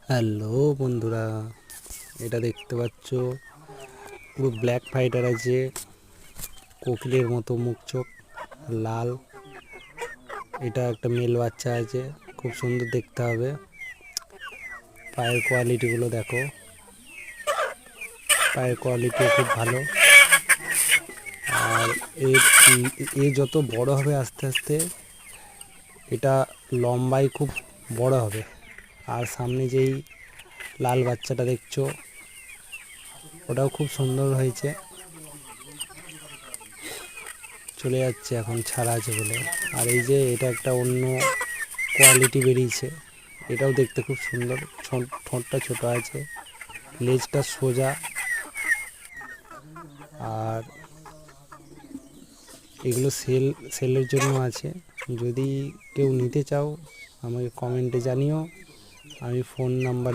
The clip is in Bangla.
হ্যালো বন্ধুরা, এটা দেখতে পাচ্ছ পুরো ব্ল্যাক ফাইটার আছে, কোকিলের মতো মুখ চোখ লাল। এটা একটা মেল বাচ্চা আছে, খুব সুন্দর দেখতে হবে। পায়ের কোয়ালিটিগুলো দেখো, পায়ের কোয়ালিটিও খুব ভালো। আর এ যত বড় হবে আস্তে আস্তে এটা লম্বায় খুব বড় হবে। আর সামনে যেই লাল বাচ্চাটা দেখছো ওটাও খুব সুন্দর হয়েছে, চলে যাচ্ছে এখন ছাড়া আছে বলে। আর এই যে এটা একটা অন্য কোয়ালিটি বেরিয়েছে, এটাও দেখতে খুব সুন্দর। ঠোঁটটা ছোট আছে, লেজটা সোজা। আর এগুলো সেলের জন্য আছে, যদি কেউ নিতে চাও আমাকে কমেন্টে জানিও, আমি ফোন নাম্বার